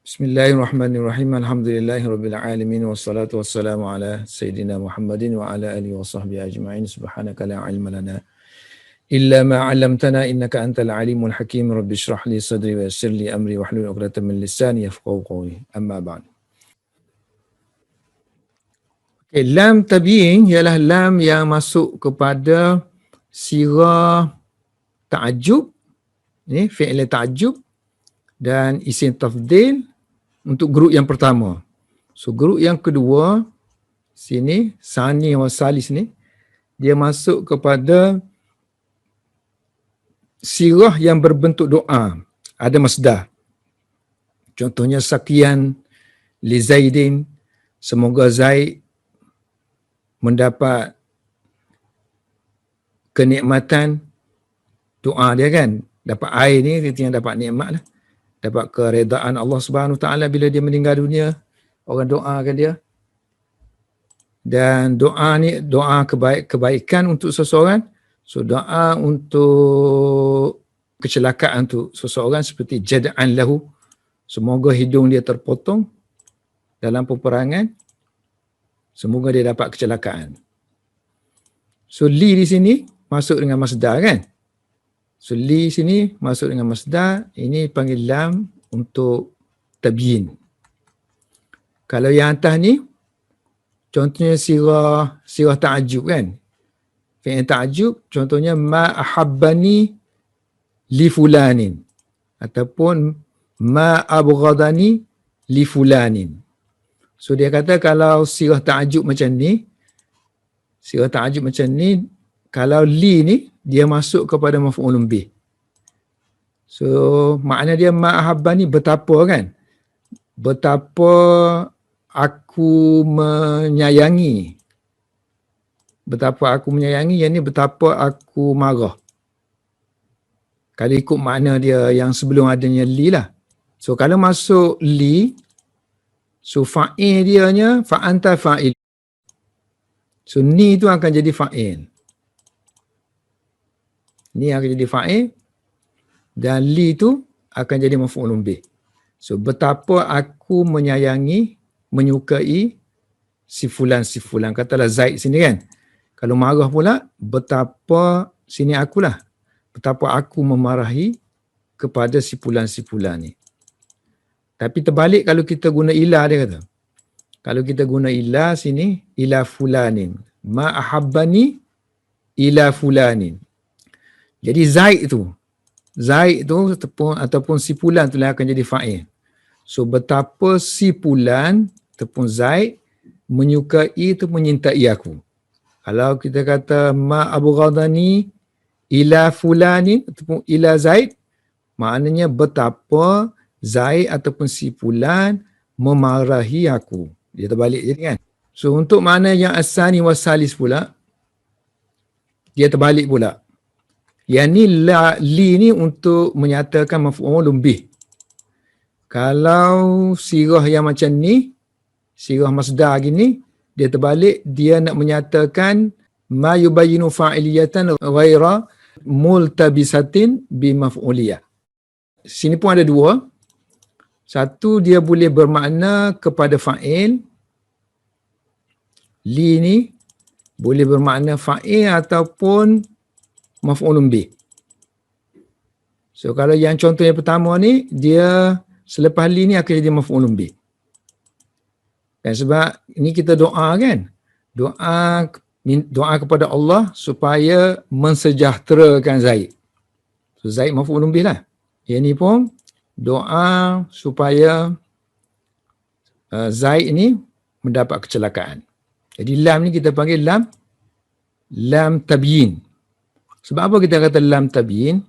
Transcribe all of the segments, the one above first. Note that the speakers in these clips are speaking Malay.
Bismillahirrahmanirrahim. Alhamdulillahirabbil alamin wassalatu wassalamu ala sayidina Muhammadin wa ala alihi washabbihi ajma'in. Subhanaka la ilma lana illa ma 'allamtana innaka antal alimul hakim. Rabbi shrah li sadri wa yassir li amri wahlul 'uqdatam min lisani yafqahu qawli. Amma ba'd. Okay, lam tabiin ialah lam yang masuk kepada sirah ta'ajjub, fi'il ta'ajjub dan isim tafdil untuk grup yang pertama. So grup yang kedua sini, sani wa salis ni, dia masuk kepada sirah yang berbentuk doa. Ada masdar. Contohnya sakian li Zaidin, semoga Zaid mendapat kenikmatan doa dia kan. Dapat air ni dia dapat nikmat lah. Dapat keredaan Allah Subhanahu Wa Taala bila dia meninggal dunia, orang doakan dia. Dan doa ni doa kebaikan untuk seseorang. So doa untuk kecelakaan untuk seseorang seperti jad'an lahu, semoga hidung dia terpotong dalam peperangan, semoga dia dapat kecelakaan. So li di sini masuk dengan masdar kan. So li sini masuk dengan masdar, ini panggil lam untuk tabyin. Kalau yang atas ni contohnya sirah ta'ajjub kan. Fi'il ta'ajjub contohnya ma ahabbani li fulanin ataupun ma abghadani li fulanin. So dia kata kalau sirah ta'ajjub macam ni, kalau li ni dia masuk kepada maf'ulun bih. So makna dia ma ahabbani betapa kan. Betapa aku menyayangi. Betapa aku menyayangi, yang ni betapa aku marah. Kalau ikut makna dia yang sebelum adanya li lah. So kalau masuk li, so fa'il dianya fa'anta fa'il. So ni tu akan jadi fa'il. Ni akan jadi fa'il dan li tu akan jadi maf'ulun bih. So betapa aku menyayangi, menyukai si fulan. Katalah Zaid sini kan. Kalau marah pula, betapa sini akulah. Betapa aku memarahi kepada si fulan ni. Tapi terbalik kalau kita guna ilah dia kata. Kalau kita guna ilah sini, ila fulanin. Ma ahabbani ila fulanin. Jadi Zaid tu ataupun si fulan tu akan jadi fa'il. So betapa si fulan ataupun Zaid menyukai atau menyintai aku. Kalau kita kata ma abghadani ila fulanin ataupun ila Zaid, maknanya betapa Zaid ataupun si fulan memarahi aku. Dia terbalik jadi kan. So untuk makna yang asani wasalis pula, dia terbalik pula. Yang ni li ni untuk menyatakan maf'ulun bih. Kalau sirah yang macam ni, sirah masdar gini, dia terbalik, dia nak menyatakan ma yubayyinu fa'iliyatan ghaira multabisatin bi maf'uliyah. Sini pun ada dua. Satu, dia boleh bermakna kepada fa'il. Li ni boleh bermakna fa'il ataupun maf'ulun bih. So kalau yang contoh yang pertama ni, dia selepas li ni akan jadi maf'ulun bih. Dan sebab ini kita doa kan. Doa kepada Allah supaya mensejahterakan Zaid. So Zaid maf'ulun bih lah. Yang ni pun doa supaya Zaid ni mendapat kecelakaan. Jadi lam ni kita panggil lam tabyin. Sebab apa kita kata lam tabyin?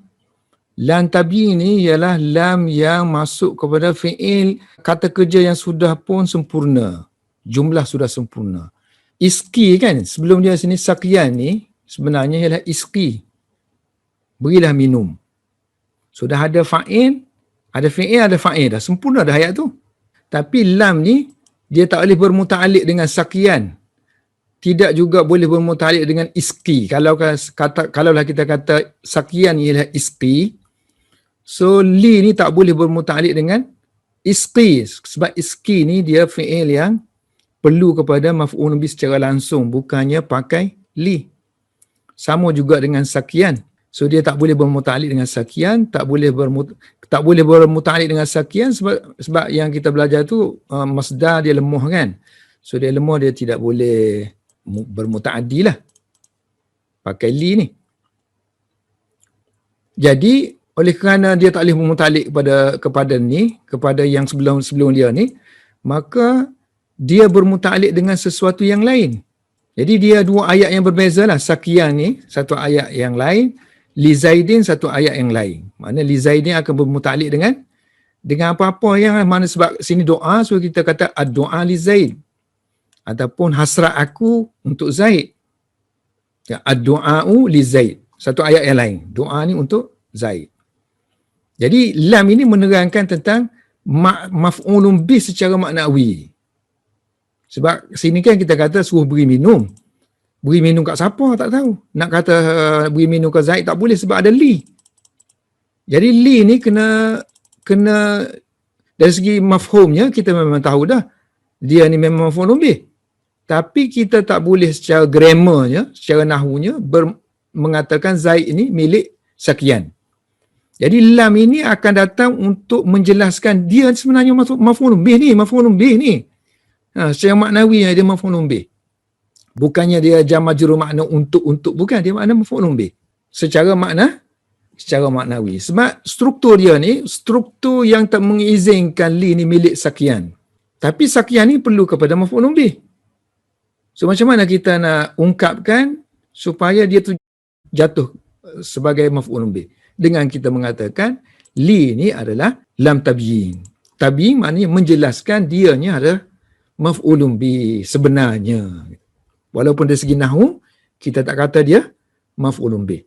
Lam tabyin ni ialah lam yang masuk kepada fi'il kata kerja yang sudah pun sempurna. Jumlah sudah sempurna. Iski kan, sebelum dia sini sakian ni sebenarnya ialah iski. Berilah minum. Sudah ada fa'il, ada fi'il, ada fa'il dah. Sempurna dah ayat tu. Tapi lam ni dia tak boleh bermuta'alliq dengan sakian. Tidak juga boleh bermuta'alliq dengan iski. Kalaulah kita kata sakian ialah iski, so li ni tak boleh bermuta'alliq dengan Isqi, sebab isqi ni dia fi'il yang perlu kepada maf'ulun bih secara langsung, bukannya pakai li. Sama juga dengan sakian. So dia tak boleh bermuta'alliq dengan sakian, tak boleh bermuta'alliq dengan sakian sebab yang kita belajar tu masdar dia lemah kan. So dia lemah, dia tidak boleh bermuta'addi lah pakai li ni. Jadi oleh kerana dia tak boleh bermuta'alliq kepada yang sebelum dia ni, maka dia bermuta'alliq dengan sesuatu yang lain. Jadi dia dua ayat yang berbeza lah. Sakian ni satu ayat yang lain, li zaidin satu ayat yang lain. Maknanya li zaidin akan bermuta'alliq dengan apa-apa yang mana, sebab sini doa, so kita kata ad-doa li zaid, ataupun hasrat aku untuk Zaid. Ya, ad-du'a'u li Zaid. Satu ayat yang lain. Doa ni untuk Zaid. Jadi lam ini menerangkan tentang maf'ulun bih secara maknawi. Sebab sini kan kita kata suruh beri minum. Beri minum kat siapa tak tahu. Nak kata beri minum kat Zaid tak boleh sebab ada li. Jadi li ni kena dari segi mafhumnya kita memang tahu dah. Dia ni memang maf'ulun bih. Tapi kita tak boleh secara grammarnya, secara nahwunya mengatakan Zaid ini milik sakian. Jadi lam ini akan datang untuk menjelaskan dia sebenarnya maf'ulun bih ni. Secara maknawi dia maf'ulun bih. Bukannya dia jar majrur makna untuk, bukan, dia makna maf'ulun bih. Secara maknawi. Sebab struktur dia ni, struktur yang tak mengizinkan li ni milik sakian. Tapi sakian ni perlu kepada maf'ulun bih. So macam mana kita nak ungkapkan supaya dia tu jatuh sebagai maf'ulun bih? Dengan kita mengatakan li ni adalah lam tabyin. Tabyin maknanya menjelaskan dia ni adalah maf'ulun bih sebenarnya. Walaupun dari segi nahwu kita tak kata dia maf'ulun bih.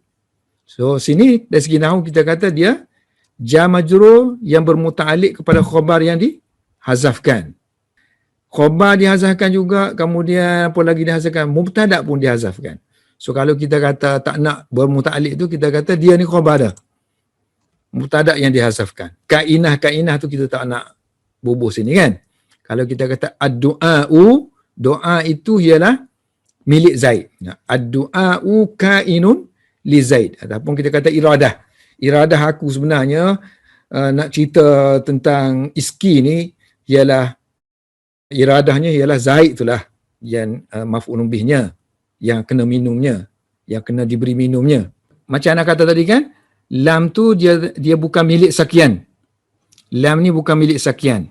So sini dari segi nahwu kita kata dia jar majrur yang bermuta'alliq kepada khabar yang dihazafkan. Khabar dihazafkan juga, kemudian apa lagi dihazafkan? Mubtada' pun dihazafkan. So kalau kita kata tak nak bermuta'alliq tu, kita kata dia ni khabar dah. Mubtada' yang dihazafkan. Kainah tu kita tak nak bubuh sini kan. Kalau kita kata ad-du'a'u, doa itu ialah milik Zaid. Ad-du'a'u kainun li Zaid. Ataupun kita kata iradah. Iradah aku sebenarnya nak cerita tentang iski ni ialah iradahnya ialah Zaid itulah yang maf'ulun bihnya, yang kena minumnya, yang kena diberi minumnya. Macam anak kata tadi kan, lam tu dia bukan milik sakian. Lam ni bukan milik sakian.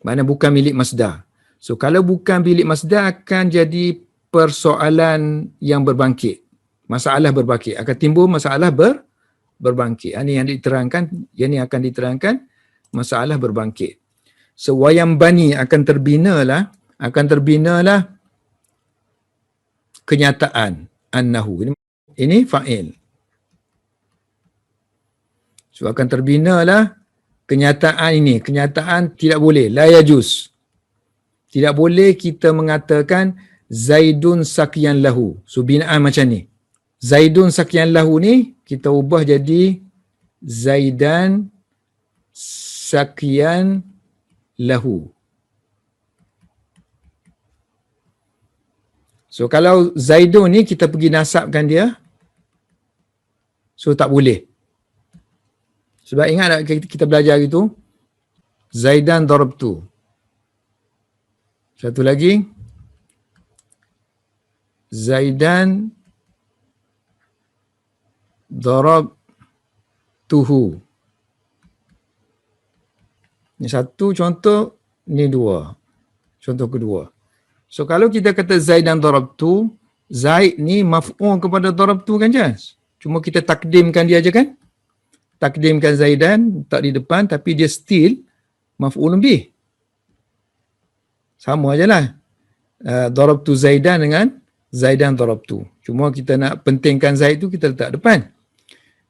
Maknanya bukan milik masdar. So kalau bukan milik masdar akan jadi persoalan yang berbangkit. Masalah berbangkit. Akan timbul masalah berbangkit. Ini yang diterangkan, yang ini akan diterangkan masalah berbangkit. So wayam bani akan terbinalah kenyataan annahu. Ini fa'il. So akan terbinalah kenyataan ini. Kenyataan tidak boleh. La yajuz. Tidak boleh kita mengatakan Zaidun sakian lahu. So binaan macam ni. Zaidun sakian lahu ni kita ubah jadi Zaidan sakian lahu. So kalau Zaidun ni kita pergi nasabkan dia, so tak boleh. Sebab ingat tak kita belajar itu, Zaidan darabtu. Satu lagi, Zaidan darabtuhu. Ini satu contoh, ini dua. Contoh kedua. So kalau kita kata Zaidan darabtu, Zaid ni maf'ul kepada darabtu kan je. Cuma kita takdimkan dia je kan. Takdimkan Zaidan, tak di depan, tapi dia still maf'ulun bih. Sama aje lah. Darabtu Zaidan dengan Zaidan darabtu. Cuma kita nak pentingkan Zaid tu kita letak depan.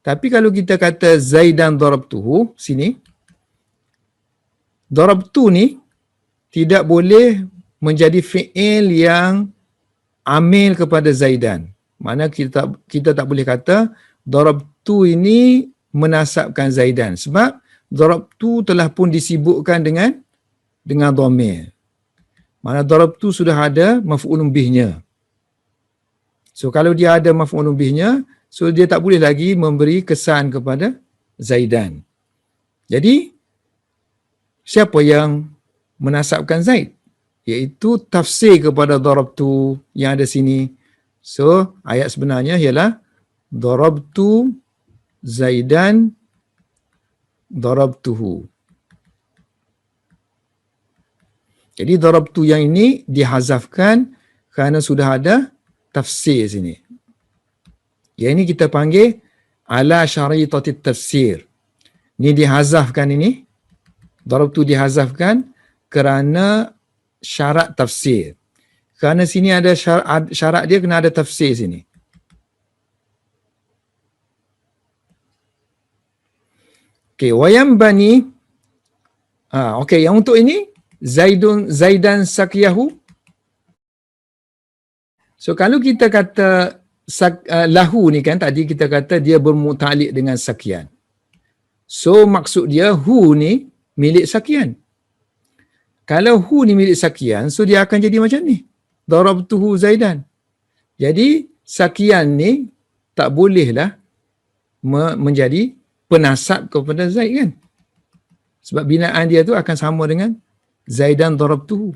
Tapi kalau kita kata Zaidan darabtuhu, sini, darabtu ni tidak boleh menjadi fi'il yang amil kepada Zaidan. Mana kita tak boleh kata darabtu ini menasabkan Zaidan. Sebab darabtu telah pun disibukkan dengan dhamir. Mana darabtu sudah ada maf'ulun bihnya. So kalau dia ada maf'ulun bihnya, so dia tak boleh lagi memberi kesan kepada Zaidan. Jadi siapa yang menasabkan Zaid? Iaitu tafsir kepada darabtu yang ada sini. So ayat sebenarnya ialah darabtu Zaidan darabtuhu. Jadi darabtu yang ini dihazafkan kerana sudah ada tafsir sini. Yang ini kita panggil ala syaritatit tafsir. Ini dihazafkan ini. Darabtu dihazafkan kerana syarat tafsir. Kerana sini ada syarat dia kena ada tafsir sini. Okey, wayam bani. Okey, yang untuk ini Zaidan sakiyahu. So kalau kita kata lahu ni kan, tadi kita kata dia bermuta'alliq dengan sakian. So maksud dia hu ni milik sakian. Kalau hu ni milik sakian, so dia akan jadi macam ni. Darabtuhu Zaidan. Jadi sakian ni tak bolehlah menjadi penasab kepada Zaid kan. Sebab binaan dia tu akan sama dengan Zaidan darabtuhu.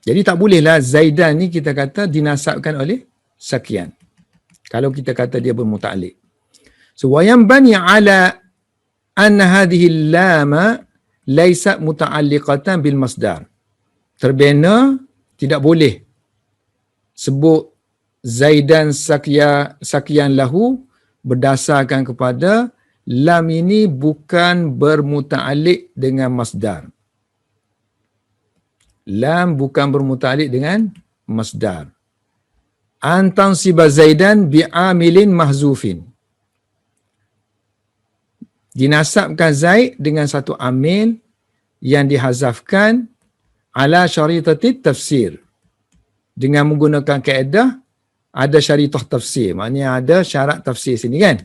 Jadi tak bolehlah Zaidan ni kita kata dinasabkan oleh sakian. Kalau kita kata dia bermuta'alliq. So wayam bani ala anna hadhihi lama laysat muta'alliqatan bil masdar. Terbina tidak boleh sebut Zaidan sakian lahu berdasarkan kepada lam ini bukan bermuta'alliq dengan masdar. Lam bukan bermuta'alliq dengan masdar. Antan siba Zaidan bi'amilin mahzufin. Dinasabkan Zaid dengan satu amil yang dihazafkan ala syaritatit tafsir. Dengan menggunakan kaedah ada syaritah tafsir. Maknanya ada syarat tafsir sini kan.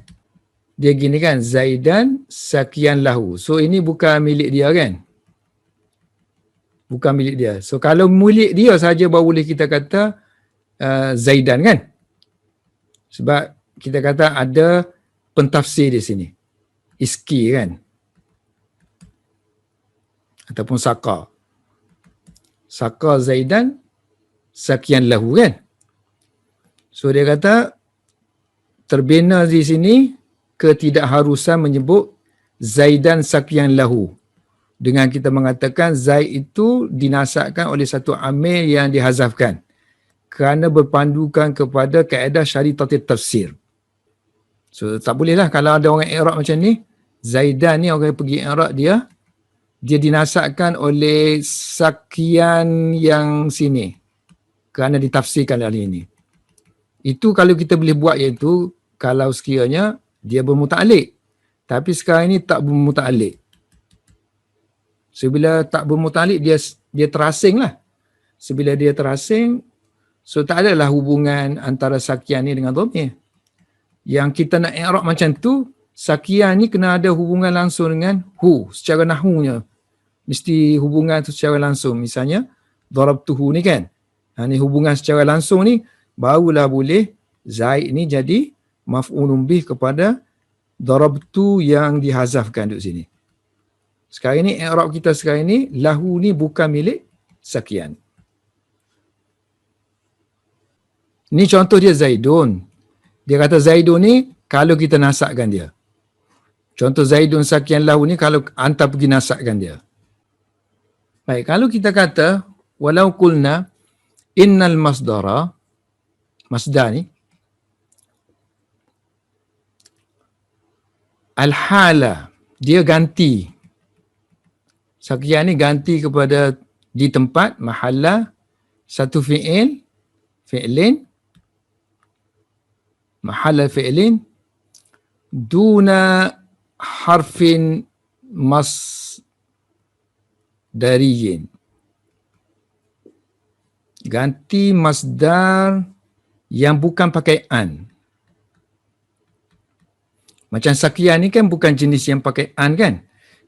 Dia gini kan, Zaidan sakian lahu. So ini bukan milik dia kan. Bukan milik dia. So kalau milik dia saja baru boleh kita kata Zaidan kan. Sebab kita kata ada pentafsir di sini. Iski kan. Ataupun saka. Saka Zaidan sakian lahu kan. So dia kata terbina di sini ketidakharusan menyebut Zaidan sakian lahu. Dengan kita mengatakan Zaid itu dinasabkan oleh satu amil yang dihazafkan kerana berpandukan kepada kaedah syaritatit tafsir. So tak bolehlah kalau ada orang i'rab macam ni, Zaidan ni orang pergi i'rab dia dinasabkan oleh sakian yang sini kerana ditafsirkan dari ini. Itu kalau kita boleh buat iaitu kalau sekiranya dia bermuta'alliq. Tapi sekarang ini tak bermuta'alliq. So bila tak bermuta'alliq dia terasing lah. So bila dia terasing, so tak adalah hubungan antara sakian ni dengan dhamir. Yang kita nak i'rab macam tu, sakian ni kena ada hubungan langsung dengan hu secara nahwunya. Mesti hubungan tu secara langsung. Misalnya darabtuhu ni kan. Ni hubungan secara langsung ni barulah boleh Zaid ni jadi maf'ulun bih kepada darabtu yang dihazafkan duduk sini. Sekarang ni i'rab kita sekarang ni lahu ni bukan milik sakian. Ni contoh dia Zaidun. Dia kata Zaidun ni kalau kita nasabkan dia. Contoh Zaidun sakian lahu ni kalau hantar pergi nasabkan dia. Baik, kalau kita kata walau qulna innal masdara, masdar ni al-hala, dia ganti. Sakian ni ganti kepada di tempat mahalla satu fi'lin mahalla fi'lin duna harfin masdariyin. Ganti masdar yang bukan pakai an. Macam sakian ni kan bukan jenis yang pakai an kan.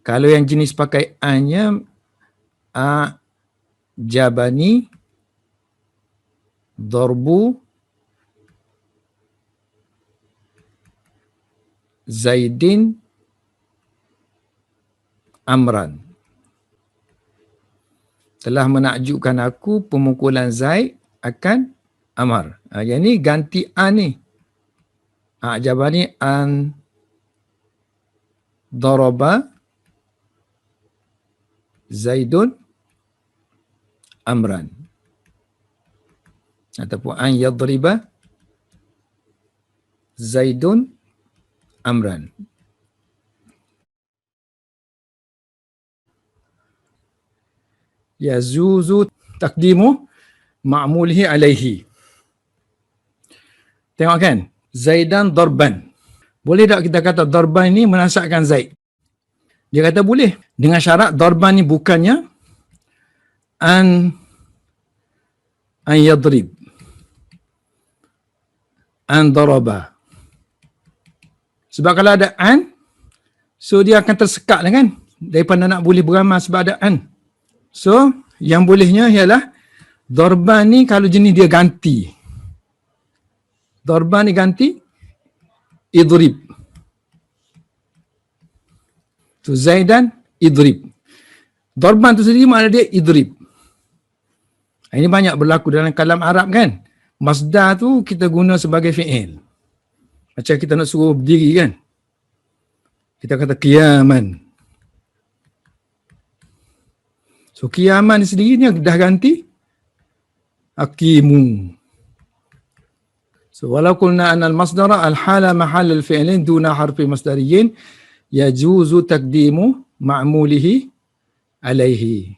Kalau yang jenis pakai an-nya jabani darbu Zaidin amran. Telah menakjubkan aku pemukulan Zaid akan Amar. Yang ni ganti an ni. Jabani an daraba Zaidun amran. Ataupun an yadriba Zaidun amran. Yazuzu takdimu ma'mulihi alaihi. Tengok kan? Zaidan darban. Boleh tak kita kata darban ni menasabkan Zaid? Dia kata boleh. Dengan syarat darban ni bukannya an yadrib. An daraba. Sebab kalau ada an, so dia akan tersekat lah kan? Daripada nak boleh beramal sebab ada an. So, yang bolehnya ialah darban ni kalau jenis dia ganti. Darban ni ganti idrib. So, Zaidan idrib. Darban tu sendiri makna dia idrib. Ini banyak berlaku dalam kalam Arab kan? Masdar tu kita guna sebagai fi'il. Macam kita nak suruh berdiri kan? Kita kata qiyaman. So qiyaman sendiri ni dah ganti aqimu. So walau qulna anna al-masdara al-hala mahal al-fi'lin duna harfi masdariyin yajuzu taqdimu ma'mulihi alaihi.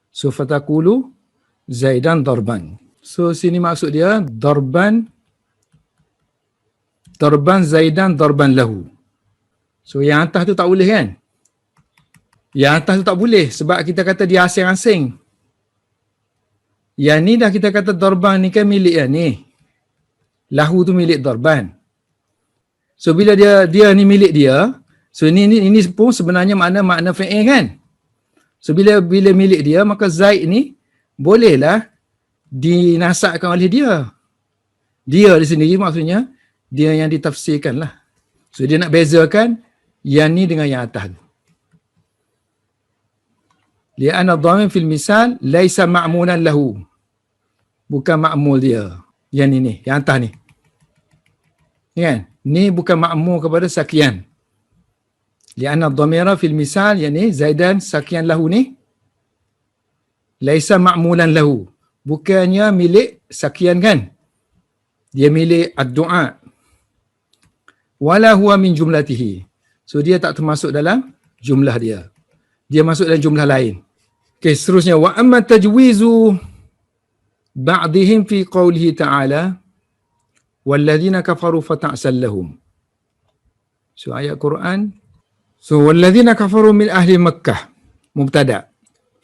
So fataqulu Zaidan darban. So sini maksud dia darban Zaidan darban lahu. So yang atas tu tak boleh kan? Yang atas tu tak boleh sebab kita kata dia asing-asing. Yang ni dah kita kata darban ni kan milik yang ni. Lahu tu milik darban. So bila dia ni milik dia, so ini pun sebenarnya makna fi'il kan? So bila milik dia maka Zaid ni bolehlah dinasabkan oleh dia. Dia di sendiri maksudnya dia yang ditafsirkan lah. So dia nak bezakan yang ni dengan yang atas tu. Li'anna dhamir fil misal laisa ma'mulan lahu. Bukan ma'mul dia. Yang ni, yang atas ni. Ni kan? Ni bukan ma'mul kepada sakian. Li'anna dhamira fil misal, yang ni Zaidan sakian lahu ni laisa ma'mulan lahu. Bukannya milik sakian kan? Dia milik ad-du'a. Wala huwa min jumlatihi. So dia tak termasuk dalam jumlah dia. Dia masuk dalam jumlah lain. Okey, seterusnya wa amma tajwizu ba'dihim fi qawlihi ta'ala walladzina kafaru fata'sal lahum. So ayat Quran. So walladzina kafaru min ahli Makkah mubtada.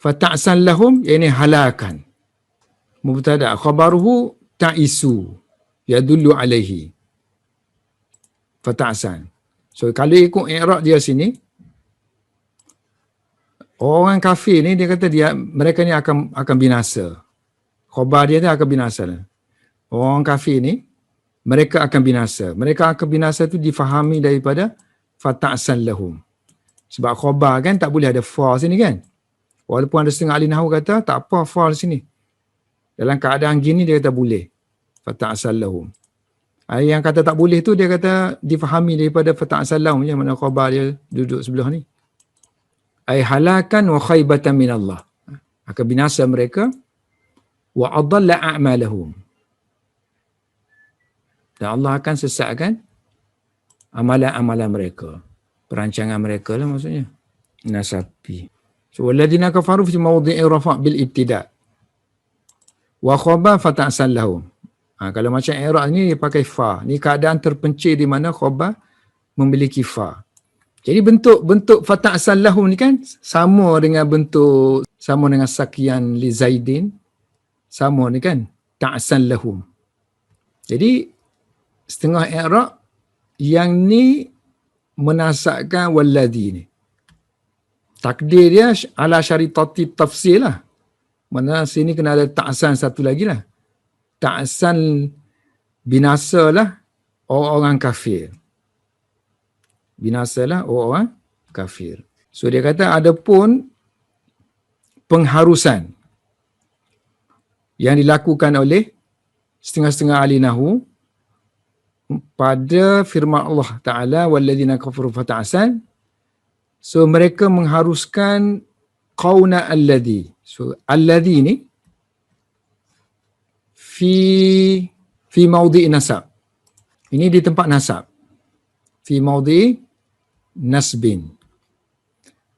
Fata'sal lahum yani halakan. Mubtada khabaruhu ta'isu yadullu alaihi. Fata'sal. So kalau ikut i'rab dia sini, orang kafir ni dia kata mereka ni akan binasa. Khabar dia akan binasa. Orang kafir ni mereka akan binasa. Mereka akan binasa tu difahami daripada fata'sal lahum. Sebab khabar kan tak boleh ada fa sini kan. Walaupun ada setengah ahli nahwu kata tak apa fa sini. Dalam keadaan gini dia kata boleh. Fata'sal lahum. Yang kata tak boleh tu dia kata difahami daripada fata'sal lahum, yang mana khabar dia duduk sebelah ni. Ay halakan wa khaybatan min Allah. Akan binasa mereka wa adalla a'malahum. Dan Allah akan sesatkan amalan-amalan mereka. Perancangan mereka lah maksudnya. Nasabi. So walladzina kafaru fi mawdhi'i rafa' bil ibtida'. Wa khaba fata'sal lahum. Kalau macam i'rab ni dia pakai fa. Ni keadaan terpencil di mana khaba memiliki fa. Jadi bentuk fata'sal lahum ni kan sama dengan sakian li Zaidin. Sama ni kan ta'sal lahum. Jadi setengah i'rab yang ni menasabkan walladhi ni. Takdir dia ala syaritati tafsir lah. Mana sini kena ada ta'san satu lagi lah. Ta'san binasa lah orang-orang kafir. Binasa lah orang-orang kafir. So dia kata ada pun pengharusan yang dilakukan oleh setengah-setengah ahli nahwu pada firman Allah Ta'ala walladzina kafaru fata'san. So mereka mengharuskan qauna alladhi. So alladhi ni fi maudhi nasab. Ini di tempat nasab. Fi maudhi nasbin.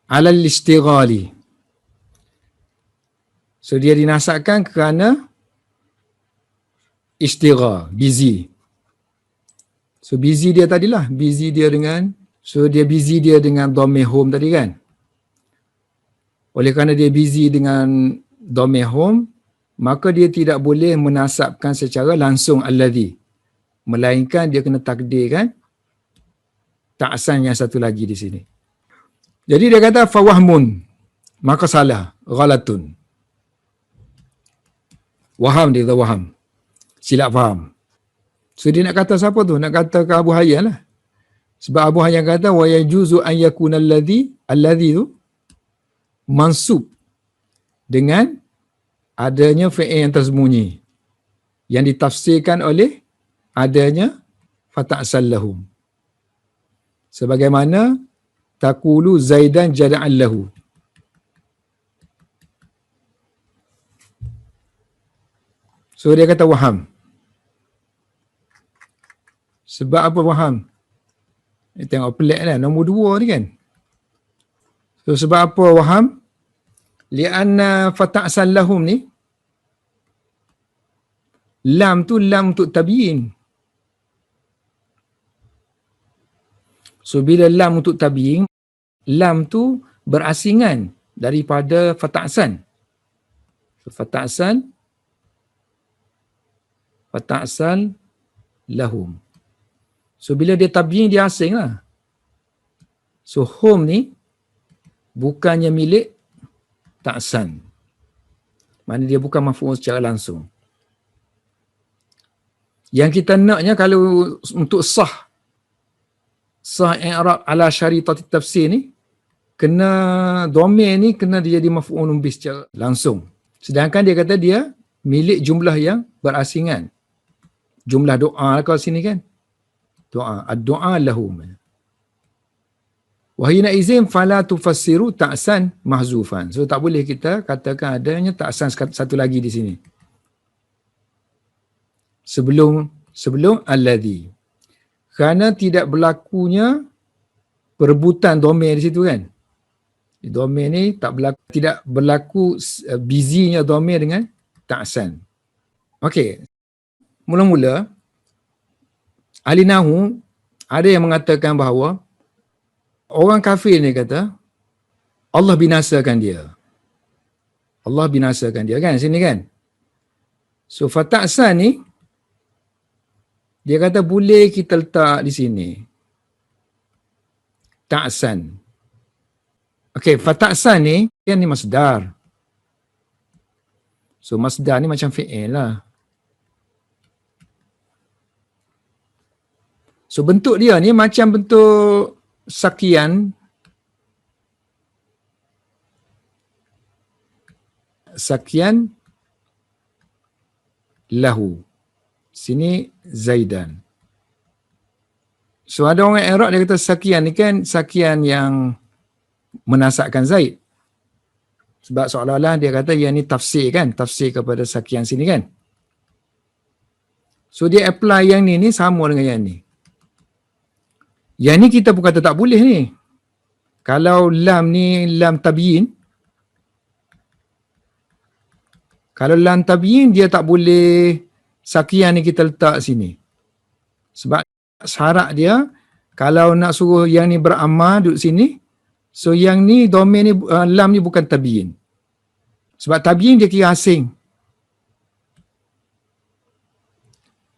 Alal istighali. So dia dinasabkan kerana istighal, busy. So busy dia tadilah, busy dia dengan, so dia busy dia dengan dhamir home tadi kan. Oleh kerana dia busy dengan dhamir home, maka dia tidak boleh menasabkan secara langsung alladhi. Melainkan dia kena takdirkan ta'san yang satu lagi di sini. Jadi dia kata fawahmun, maka salah, ghalatun. Waham dia kata waham. Silap faham. So dia nak kata siapa tu? Nak kata ke Abu Hayyan lah. Sebab Abu Hayyan kata wa yajuzu an yakuna alladhi tu mansub dengan adanya fi'il yang tersembunyi yang ditafsirkan oleh adanya fata'sal lahum. Sebagaimana taqulu Zaidan jada'an lahu. So dia kata waham. Sebab apa waham? Tengok pelik lah, nombor 2 ni kan. So sebab apa waham? Lianna fata'sal lahum ni lam tu lam untuk tabiin. So bila lam untuk tabiin, lam tu berasingan daripada fata'san. So, fata'san lahum. So bila dia tabiin dia asing lah. So hum ni bukannya milik ta'san. Maksudnya dia bukan maf'ul secara langsung. Yang kita naknya kalau untuk sah i'rab ala syaritati tafsir ni, kena dhamir ni kena dia jadi maf'ulun bih secara langsung. Sedangkan dia kata dia milik jumlah yang berasingan. Jumlah doa kalau sini kan. Doa, ad-du'a lahum. Wa hina izin fala tufassiru ta'san mahzufan. So tak boleh kita katakan adanya ta'san satu lagi di sini. Sebelum alladhi. Kerana tidak berlakunya perebutan dhamir di situ kan. Dhamir ni tidak berlaku busy-nya dhamir dengan ta'san. Okey. Mula-mula ahli nahwu ada yang mengatakan bahawa orang kafir ni kata Allah binasakan dia. Allah binasakan dia kan sini kan. So fata'san ni dia kata boleh kita letak di sini. Ta'san. Okey, fata'san ni yang ni masdar. So masdar ni macam fi'il lah. So bentuk dia ni macam bentuk sakian lahu. Sini Zaidan. So ada orang Arab dia kata sakian ni kan sakian yang menasakkan Zaid. Sebab seolah-olah dia kata yang ni tafsir kan, tafsir kepada sakian sini kan. So dia apply yang ni sama dengan yang ni. Yang ni kita pun kata tak boleh ni. Kalau lam ni lam tabiin. Kalau lam tabiin dia tak boleh sakian ni kita letak sini. Sebab syarat dia kalau nak suruh yang ni beramal duduk sini, so yang ni domain ni lam ni bukan tabiin. Sebab tabiin dia kira asing.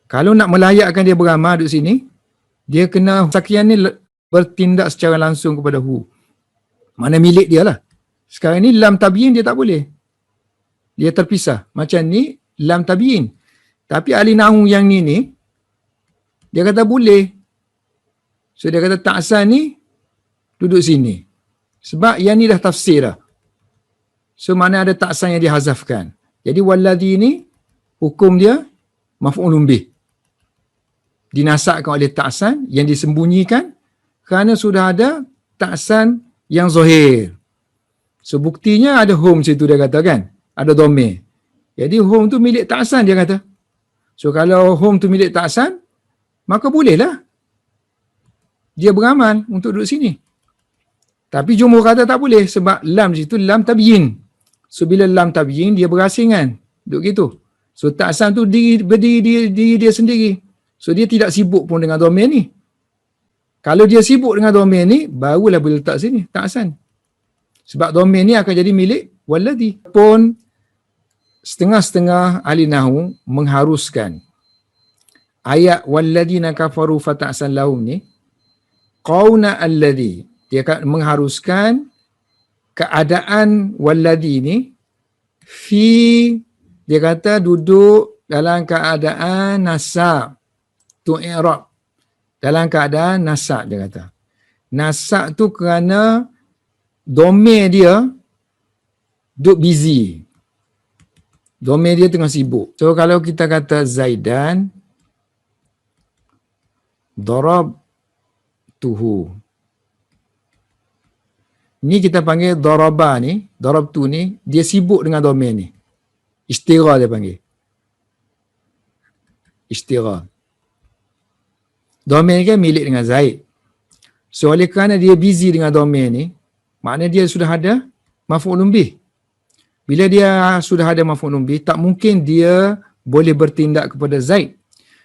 Kalau nak melayakkan dia beramal duduk sini, dia kena sakian ni bertindak secara langsung kepada hu. Mana milik dia lah. Sekarang ni lam tabiin dia tak boleh. Dia terpisah. Macam ni lam tabiin. Tapi ahli nahwu yang ni dia kata boleh. So dia kata ta'san ni duduk sini. Sebab yang ni dah tafsir dah. So mana ada ta'san yang dihazafkan. Jadi walladhi ni hukum dia maf'ulun bih. Dinasakkan oleh ta'san yang disembunyikan kerana sudah ada ta'san yang zahir. So buktinya ada home situ dia kata kan. Ada domain. Jadi home tu milik ta'san dia kata. So kalau home tu milik ta'san, maka bolehlah dia beramal untuk duduk sini. Tapi jumhur kata tak boleh sebab lam situ lam tabyin. So bila lam tabyin dia berasingan. Duduk gitu. So ta'san tu berdiri dia sendiri. So dia tidak sibuk pun dengan domain ni. Kalau dia sibuk dengan domain ni, barulah boleh letak sini, ta'san. Sebab domain ni akan jadi milik walladhi. Pun setengah-setengah ahli nahwu mengharuskan ayat walladhina kafaru fata'san lahum ni qauna alladhi, dia akan mengharuskan keadaan walladhi ni dia kata duduk dalam keadaan nasab tu i'rab, dalam keadaan nasab dia kata. Nasab tu kerana domain dia duduk busy. Domain dia tengah sibuk. So kalau kita kata Zaidan darabtuhu. Ni kita panggil daraba ni, darabtu ni, dia sibuk dengan domain ni. Istira dia panggil. Istira. Domain kan milik dengan Zaid. So oleh kerana dia busy dengan domain ni, maknanya dia sudah ada maf'ulun bih. Bila dia sudah ada maf'ulun bih, tak mungkin dia boleh bertindak kepada Zaid.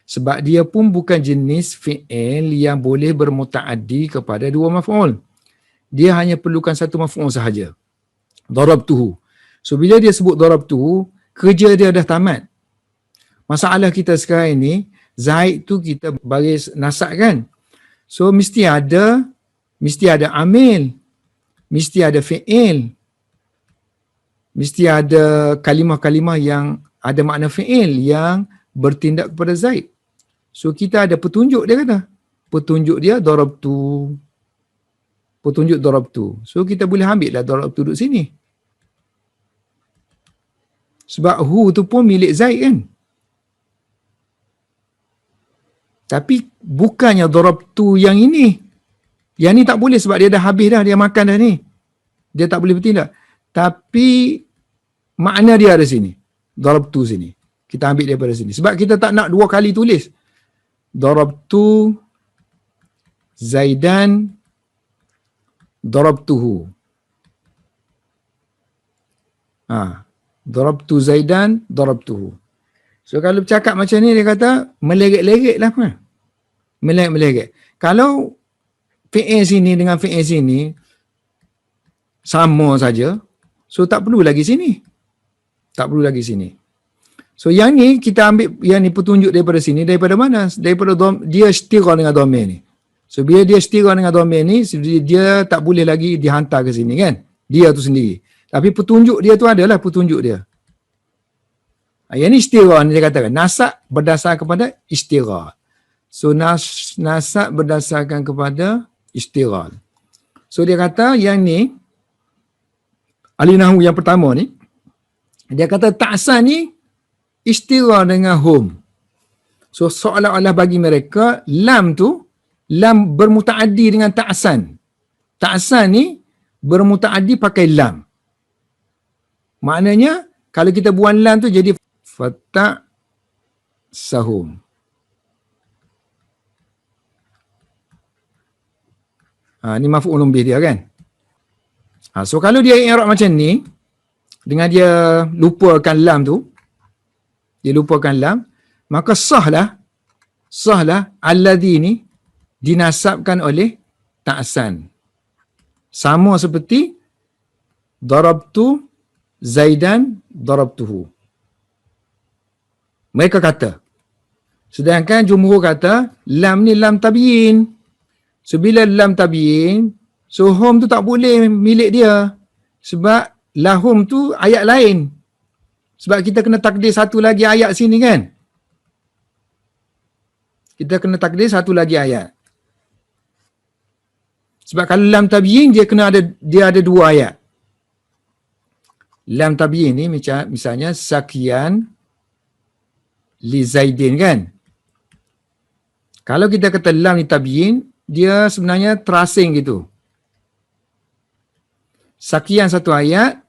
Sebab dia pun bukan jenis fi'il yang boleh bermuta'addi kepada dua maf'ul. Dia hanya perlukan satu maf'ul sahaja. Darabtuhu. So bila dia sebut darabtuhu, kerja dia dah tamat. Masalah kita sekarang ini, Zaid tu kita baris nasab kan. So mesti ada amil, mesti ada fi'il, mesti ada kalimah-kalimah yang ada makna fi'il yang bertindak kepada Zaid. So kita ada petunjuk dia kata. Petunjuk dia darabtu. Petunjuk darabtu. So kita boleh ambil lah darabtu duduk sini. Sebab hu tu pun milik Zaid kan. Tapi bukannya darabtu yang ini. Yang ni tak boleh sebab dia dah habis dah, dia makan dah ni. Dia tak boleh bertindak. Tapi makna dia ada sini. Darabtu sini. Kita ambil daripada sini. Sebab kita tak nak dua kali tulis. Darabtu Zaidan darabtuhu. Darabtu Zaidan darabtuhu. So kalau bercakap macam ni dia kata melerek-lerek lah apa? Melerek-melerek. Kalau fi'il sini dengan fi'il sini sama saja, so tak perlu lagi sini. Tak perlu lagi sini. So yang ni kita ambil yang ni petunjuk daripada sini, daripada mana? Daripada dia setira dengan domain ni. So bila dia setira dengan domain ni, dia tak boleh lagi dihantar ke sini kan? Dia tu sendiri. Tapi petunjuk dia tu adalah petunjuk dia. Yang ni istira ni dia katakan. Nasab berdasarkan kepada istira. So nasab berdasarkan kepada istira. So dia kata yang ni, ahli nahwu yang pertama ni, dia kata ta'san ni istira dengan hum. So seolah-olah bagi mereka, lam tu, lam bermutaaddi dengan ta'san. Ta'san ni bermutaaddi pakai lam. Maknanya, kalau kita buang lam tu jadi fata' sahum. Ni maf'ulun bih dia kan. So kalau dia i'rab macam ni, dengan dia lupakan lam tu, dia lupakan lam, maka sahlah alladhi ni dinasabkan oleh ta'san. Sama seperti darabtu Zaidan darabtuhu. Mereka kata. Sedangkan jumhur kata lam ni lam tabiin. So bila lam tabiin, So hum tu tak boleh milik dia. Sebab lahum tu ayat lain. Sebab kita kena takdir satu lagi ayat sini kan. Kita kena takdir satu lagi ayat. Sebab kalau lam tabyin dia ada dua ayat. Lam tabyin ni misalnya sakian li Zaidin kan. Kalau kita kata lam ni tabyin, dia sebenarnya terasing gitu. Sakian satu ayat,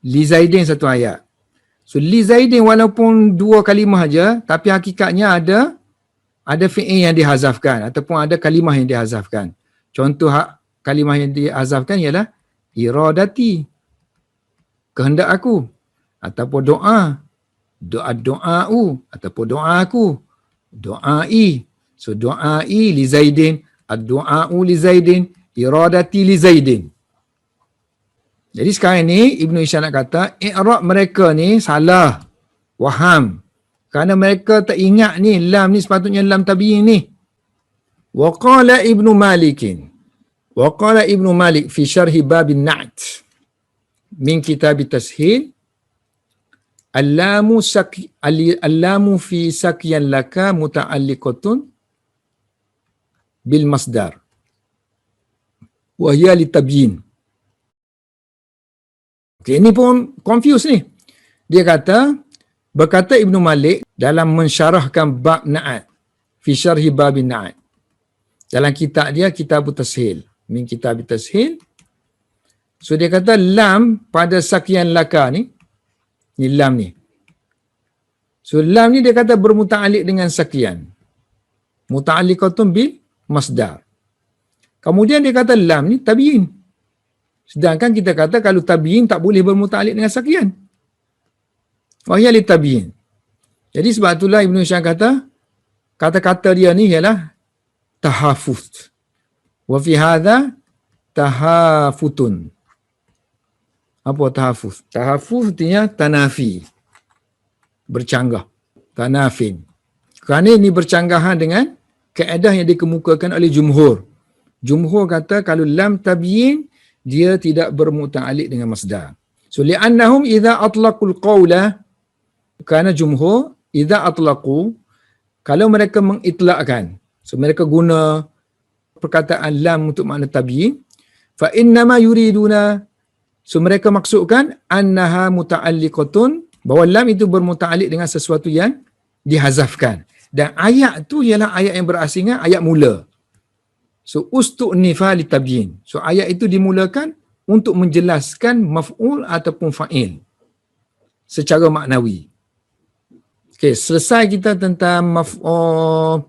li Zaidin satu ayat. So li Zaidin walaupun dua kalimah aja, tapi hakikatnya ada fi'il yang dihazafkan ataupun ada kalimah yang dihazafkan. Contoh kalimah yang dihazafkan ialah iradati, kehendak aku, ataupun doa'u, ataupun doa'aku, doa'i. So doa'i li Zaidin, ad-doa'u li Zaidin, iradati li Zaidin. Jadi sekarang ni Ibnu Hisham nak kata i'rab mereka ni salah, waham. Kerana mereka tak ingat ni lam ni sepatutnya lam tabyin ni. Wa qala Ibnu Malik fi syarhi babin na'at min kitab tashil allamu fi sakyan laka muta'alliqatun bil masdar wa hiya litabyin. Okay, ini pun confuse ni. Dia berkata Ibnu Malik dalam mensyarahkan bab na'at fi syarhi babin na'at. Dalam kitab dia Kitab Tashil, min kitab Tashil. So dia kata lam pada sakian laka ni lam ni. So lam ni dia kata bermuta'alliq dengan sakian. Muta'alliqatun bil masdar. Kemudian dia kata lam ni tabyin. Sedangkan kita kata kalau tabyin tak boleh bermuta'alliq dengan sakian. Wahya li tabyin. Jadi sebab itulah Ibnu Hisham kata kata-kata dia ni ialah tahafut. Wa fi hadha tahafutun. Apa tahafut? Tahafut artinya tanafi. Bercanggah. Tanafin. Kerana ini bercanggahan dengan kaedah yang dikemukakan oleh jumhur. Jumhur kata kalau lam tabyin dia tidak bermuta'alliq dengan masdar. So li'annahum idza atlaqul qawla, kerana jumhur idza atlaqu, kalau mereka mengitlaqkan, so mereka guna perkataan lam untuk makna tabyin, fa innama yuriduna, so mereka maksudkan annaha muta'alliqatun, bahawa lam itu bermuta'alliq dengan sesuatu yang dihazafkan. Dan ayat tu ialah ayat yang berasingan ayat mula. So ustu'nifa li tabyin. So ayat itu dimulakan untuk menjelaskan maf'ul ataupun fa'il secara maknawi. Okey, selesai kita tentang maf'ul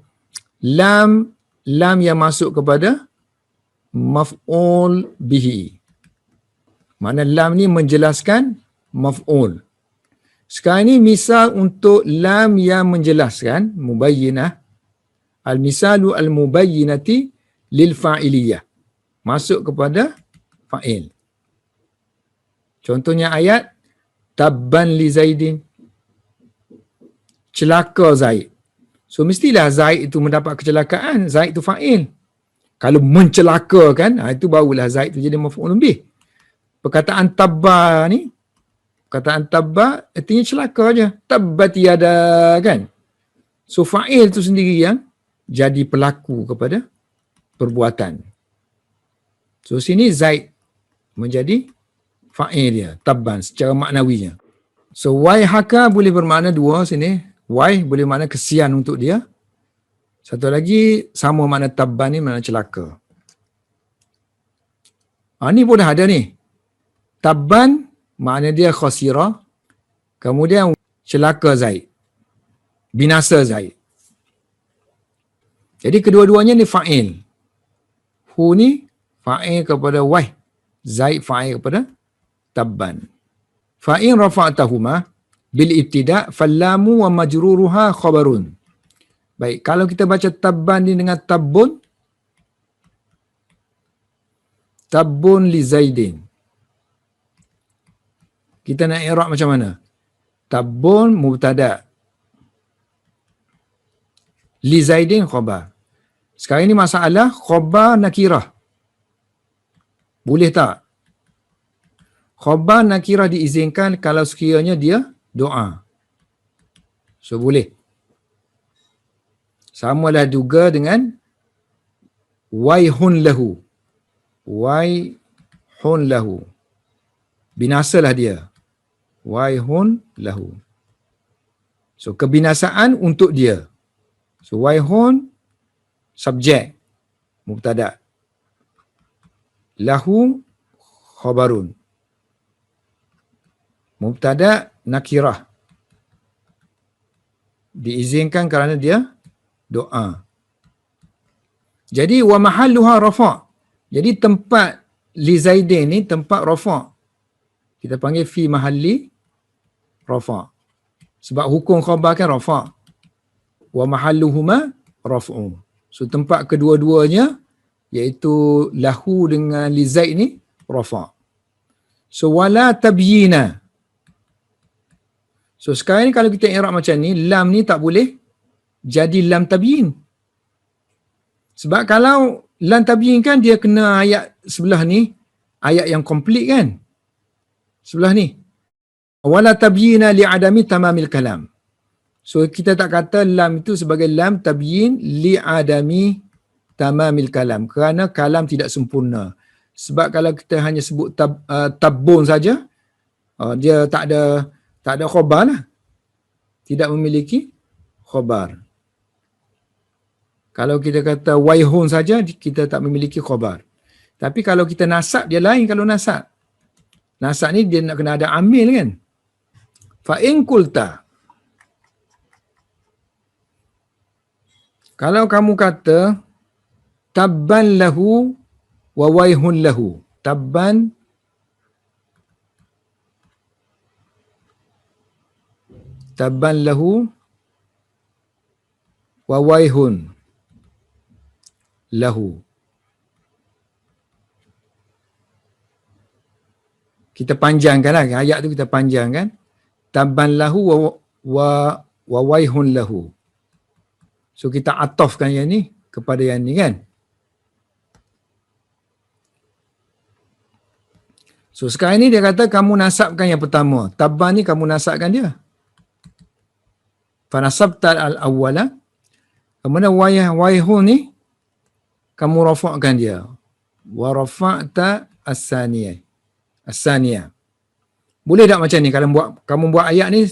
lam yang masuk kepada maf'ul bihi. Mana lam ni menjelaskan maf'ul. Sekarang ni misal untuk lam yang menjelaskan mubayyinah. Al-misalu al-mubayyinati lil fa'iliyah, masuk kepada fa'il. Contohnya ayat tabban li Zaidin, celaka Zaid. So mestilah Zaid itu mendapat kecelakaan, Zaid itu fa'il. Kalau mencelakakan, itu barulah Zaid itu jadi maf'ulun bih. Perkataan tabba ni, perkataan tabba artinya celaka aja. Tabbat yada kan. So fa'il itu sendiri yang jadi pelaku kepada perbuatan. So sini Zaid menjadi fa'il dia, tabban secara maknawinya. So waihaka boleh bermakna dua sini. Waih boleh makna kesian untuk dia. Satu lagi sama makna tabban ni makna celaka. Ni pun dah ada ni. Tabban makna dia khasira. Kemudian celaka Zaid. Binasa Zaid. Jadi kedua-duanya ni fa'il. Hu ni fa'il kepada waih. Zaid fa'il kepada tabban. Fa'in rafa'tahuma bil ibtida' fallamu wa majruruha khabarun. Baik, kalau kita baca tabban ni dengan tabbun. Tabbun li Zaidin. Kita nak i'rab macam mana? Tabbun mubtada'. Li Zaidin khabar. Sekarang ini masalah khabar nakirah. Boleh tak? Khabar nakirah diizinkan kalau sekiranya dia doa. So boleh. Samalah juga dengan waihun lahu. Waihun lahu. Binasalah dia. Waihun lahu. So kebinasaan untuk dia. So waihun subjek mubtada. Lahu khabarun. Mubtada nakirah. Diizinkan kerana dia doa. Jadi wa mahalluha rafa'. Jadi tempat li Zaidin ni tempat rafa'. Kita panggil fi mahalli rafa'. Sebab hukum khabar kan rafa'. Wa mahalluhuma raf'u. So tempat kedua-duanya iaitu lahu dengan li Zaid ni rafa'. So wala tabyina. So sekarang ni kalau kita i'rab macam ni, lam ni tak boleh jadi lam tabyin. Sebab kalau lam tabyin kan dia kena ayat sebelah ni, ayat yang komplit kan. Sebelah ni. Wala tabyina li'adami tamamil kalam. So kita tak kata lam itu sebagai lam tabyin li'adami tamamil kalam. Kerana kalam tidak sempurna. Sebab kalau kita hanya sebut tabbun saja, dia tak ada khabar lah. Tidak memiliki khabar. Kalau kita kata waihun saja, kita tak memiliki khabar. Tapi kalau kita nasab, dia lain kalau nasab. Nasab ni dia nak kena ada amil kan. Fa'in kulta. Kalau kamu kata, tabban lahu wa waihun lahu. Tabban lahu wa waihun lahu. Kita panjangkan lah. Ayat tu kita panjangkan. Tabban lahu wa waihun lahu. So kita atofkan yang ni kepada yang ni kan. So sekarang ni dia kata kamu nasabkan yang pertama. Tabban ni kamu nasabkan dia. Fanasabta al-awwala. Kemudian waihun ni kamu rafa'kan dia. Wa rafa'ta as-saniyah. As-saniyah. Boleh tak macam ni kalau kamu buat ayat ni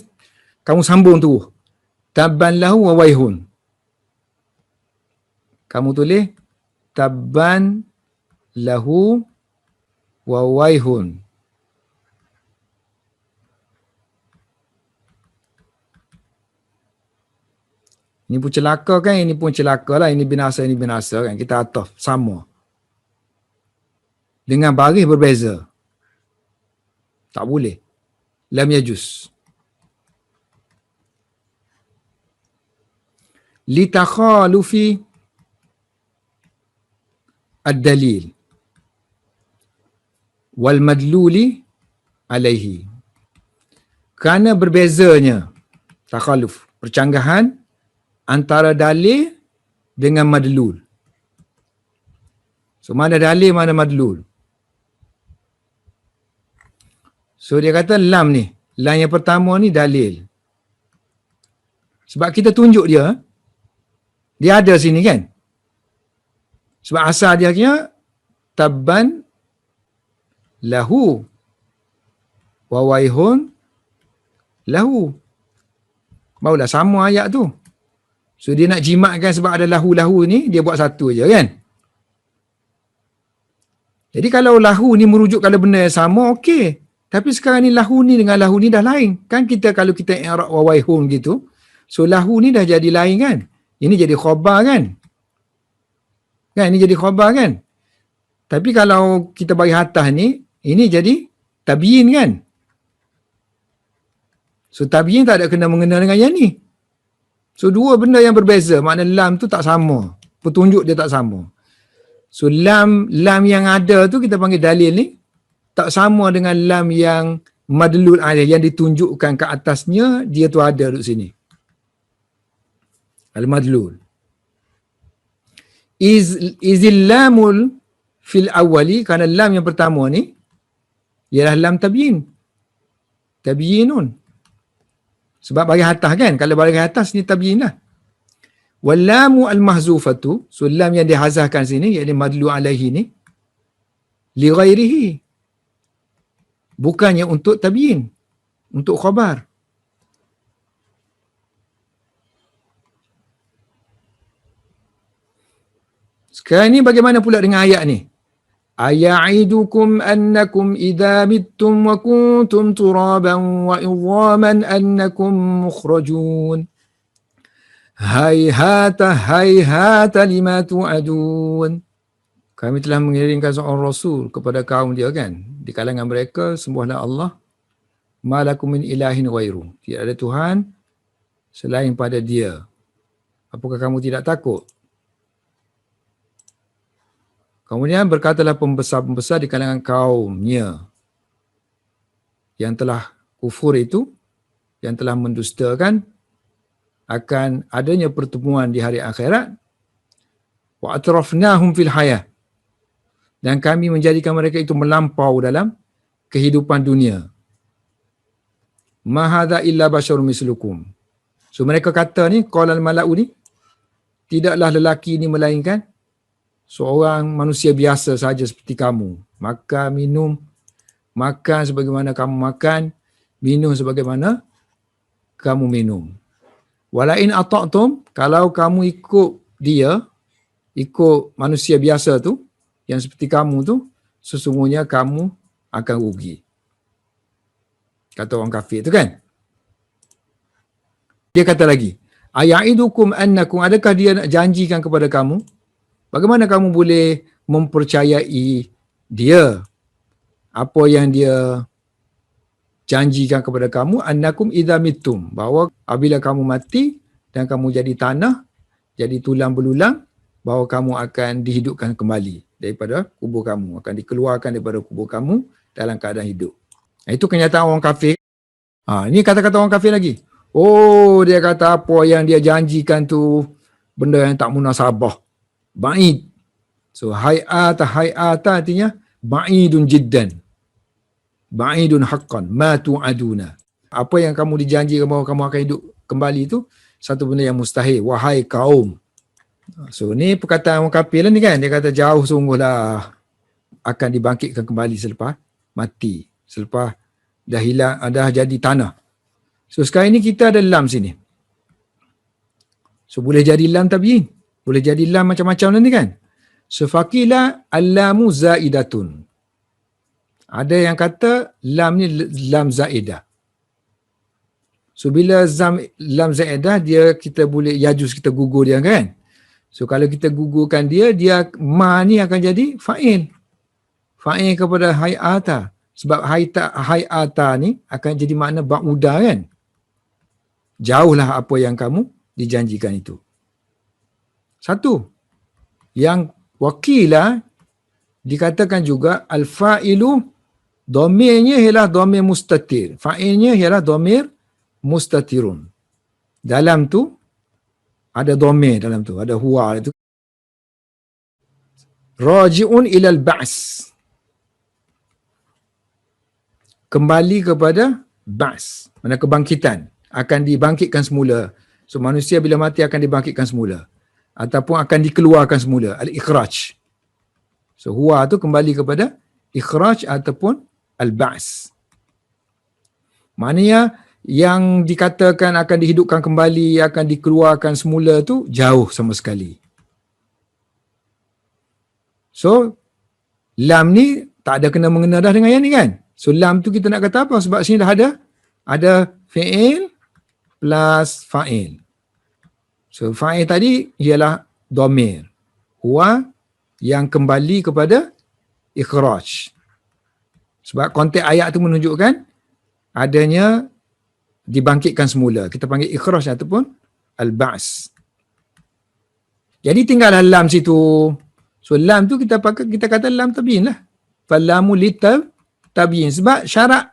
kamu sambung tu. Tabban lahu wa waihun. Kamu tulis tabban lahu wa waihun. Ini pun celaka kan, ini pun celaka lah, ini binasa kan. Kita ataf, sama. Dengan baris berbeza. Tak boleh. Lam yajuz. Litakhalufi ad-dalil wal madluli alaihi. Kerana berbezanya takhaluf, percanggahan antara dalil dengan madlul. So mana dalil, mana madlul. So dia kata lam ni, lam yang pertama ni dalil. Sebab kita tunjuk dia ada sini kan. Sebab asal dia kira tabban lahu wa waihun lahu. Barulah sama ayat tu. So dia nak jimatkan sebab ada lahu-lahu ni, dia buat satu je kan. Jadi kalau lahu ni merujuk kalau benda yang sama, okey. Tapi sekarang ni lahu ni dengan lahu ni dah lain. Kan kita kalau kita i'rab wa waihun gitu, so lahu ni dah jadi lain kan. Ini jadi khabar kan. Kan ini jadi khabar kan. Tapi kalau kita bagi atas ni, ini jadi tabyin kan. So tabyin tak ada kena mengena dengan yang ni. So dua benda yang berbeza, makna lam tu tak sama. Petunjuk dia tak sama. So lam yang ada tu kita panggil dalil ni tak sama dengan lam yang madlul alaih, yang ditunjukkan ke atasnya, dia tu ada duduk sini. Al-madlul. Izil lamul fil awwali, kerana lam yang pertama ni ialah lam tabyin. Tabyinun. Sebab bahagian atas kan, kalau bahagian atas ni tabyin lah. Wallamu al-mahzufatu, so lam yang dihazahkan sini, iaitu madlu alaihi ni, li ghairihi. Bukannya untuk tabyin, untuk khabar. Sekarang ni bagaimana pula dengan ayat ni? Aya'idukum annakum idza mittum wa kuntum turaban wa idhaman annakum mukhrajun. Hayhata lima tu'adun. Kami telah mengirimkan seorang rasul kepada kaum dia kan. Di kalangan mereka sembahlah Allah. Ma lakum min ilahin ghairu. Tidak ada Tuhan selain pada dia. Apakah kamu tidak takut? Kemudian berkatalah pembesar-pembesar di kalangan kaumnya yang telah kufur itu, yang telah mendustakan akan adanya pertemuan di hari akhirat. Wa atrafnahum fil hayah. Dan kami menjadikan mereka itu melampau dalam kehidupan dunia. Ma hadza illa basyarun mislukum. So mereka kata ni, qalal mala'u ni, tidaklah lelaki ini melainkan seorang manusia biasa saja seperti kamu. Makan, minum, makan sebagaimana kamu makan, minum sebagaimana kamu minum. Walain ata'tum, kalau kamu ikut dia, ikut manusia biasa tu, yang seperti kamu tu, sesungguhnya kamu akan rugi. Kata orang kafir tu kan. Dia kata lagi, aya'idukum annakum, adakah dia nak janjikan kepada kamu? Bagaimana kamu boleh mempercayai dia? Apa yang dia janjikan kepada kamu? Annakum idza mittum, bahawa apabila kamu mati dan kamu jadi tanah, jadi tulang belulang, bahawa kamu akan dihidupkan kembali daripada kubur kamu, akan dikeluarkan daripada kubur kamu dalam keadaan hidup. Itu kenyataan orang kafir. Ini kata-kata orang kafir lagi. Oh, dia kata apa yang dia janjikan tu benda yang tak munasabah. Ba'id. So hay'ata artinya ba'idun jiddan. Ba'idun haqqan. Ma tu'aduna. Apa yang kamu dijanjikan bahawa kamu akan hidup kembali itu satu benda yang mustahil. Wahai kaum. So ni perkataan orang kafir lah ni kan. Dia kata jauh sungguhlah akan dibangkitkan kembali selepas mati. Selepas dah hilang, dah jadi tanah. So sekarang ni kita ada lam sini. So boleh jadi lam tabyin. Boleh jadi lam macam-macam nanti kan. So faqila al-lamu zaidatun. Ada yang kata lam ni lam zaidah. So bila lam zaidah, dia kita boleh yajuz kita gugur dia kan. So kalau kita gugurkan dia ma ni akan jadi fa'il. Fa'il kepada hay'ata. Sebab hay'ata ni akan jadi makna ba'uda kan. Jauhlah apa yang kamu dijanjikan itu. Satu. Yang wakila dikatakan juga al-fa'ilu dhamirnya ialah dhamir mustatir. Fa'ilnya ialah dhamir mustatirun. Dalam tu ada dhamir dalam tu, ada huwa itu. Raji'un ilal ba's. Kembali kepada ba's. Mana kebangkitan. Akan dibangkitkan semula. So manusia bila mati akan dibangkitkan semula. Ataupun akan dikeluarkan semula. Al-ikhraj. So huwa tu kembali kepada ikhraj ataupun al-ba's. Maknanya yang dikatakan akan dihidupkan kembali, akan dikeluarkan semula tu jauh sama sekali. So lam ni tak ada kena-mengena dah dengan yang ni kan. So lam tu kita nak kata apa? Sebab sini dah ada fi'il plus fa'il. So fa'il tadi ialah dhamir. Huwa yang kembali kepada ikhraj. Sebab konteks ayat tu menunjukkan adanya dibangkitkan semula. Kita panggil ikhraj ataupun al-ba's. Jadi tinggallah lam situ. So lam tu kita kata lam tabyin lah. Falamu tabyin. Sebab syarat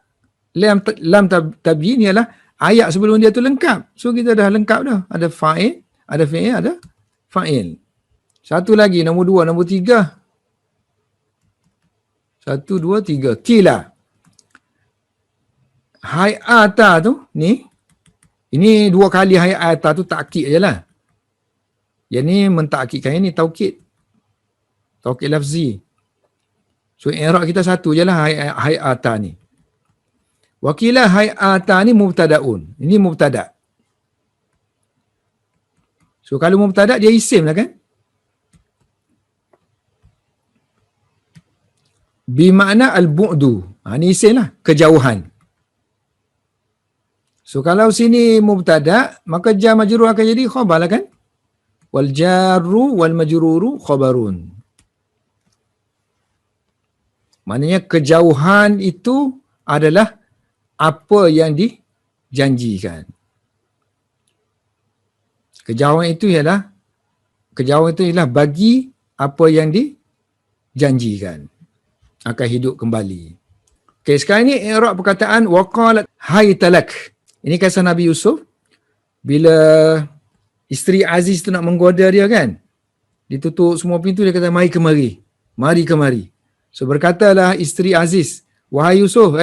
lam tabyin ialah ayat sebelum dia tu lengkap. So kita dah lengkap dah. Ada fa'il, ada fi'il, ada fa'il. Satu lagi, nombor 2, nombor 3. 1, 2, 3. Kila. Hayata tu, ni. Ini 2 kali hayata tu takkid je lah. Yang ni mentakkidkan, yang ni taukid. Taukid lafzi. So, i'rab kita satu je lah hayata ni. Wakila hayata ni mubtada'un. Ini mubtada'. So, kalau mubtada' dia isim lah kan? Bimakna al-bu'du. Ini isim lah. Kejauhan. So, kalau sini mubtada', maka jar majrur akan jadi khabar lah kan? Wal jarru wal majruru khabarun. Maknanya kejauhan itu adalah apa yang dijanjikan. Kejauhan itu ialah bagi apa yang dijanjikan akan hidup kembali. Okey, sekarang ni i'rab perkataan waqalat haytalak. Ini kisah Nabi Yusuf bila isteri Aziz tu nak menggoda dia kan. Ditutup semua pintu, dia kata mari kemari. Mari kemari. So berkatalah isteri Aziz, wahai Yusuf,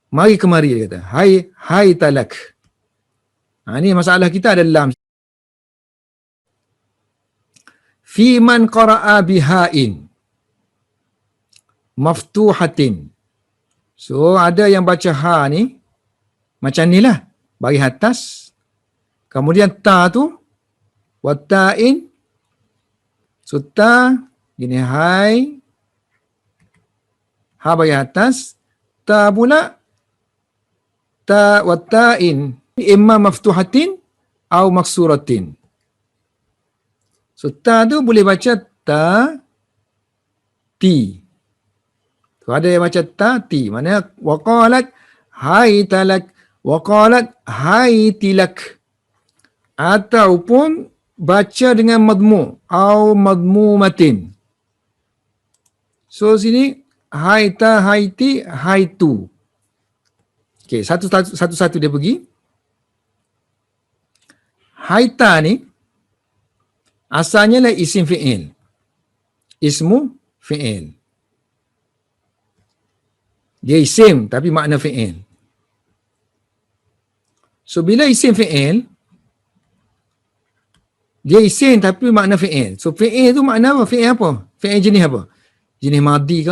mari kemari, dia kata. Hai talak. Ini masalah kita ada lam. Fi man qara'a bihain maftuhatin. So ada yang baca ha ni macam ni lah, bagi atas. Kemudian ta tu wata'in. So ta gini, hai, ha bagi atas, ta pula ta wata'in imma maftuhatin atau maksuratin. So ta tu boleh baca ta ti. So, ada yang baca ta ti. Maknanya waqalat hai talak, waqalat hai tilak. Ataupun baca dengan madmu atau madmumatin. So sini hai ta, hai ti, hai tu. Okey, satu-satu dia pergi. Hai ta ni asalnya lah isim fi'il. Ismu fi'il. Dia isim tapi makna fi'il. So bila isim fi'il, dia isim tapi makna fi'il. So fi'il tu makna apa? Fi'il apa? Fi'il jenis apa? Jenis madi ke?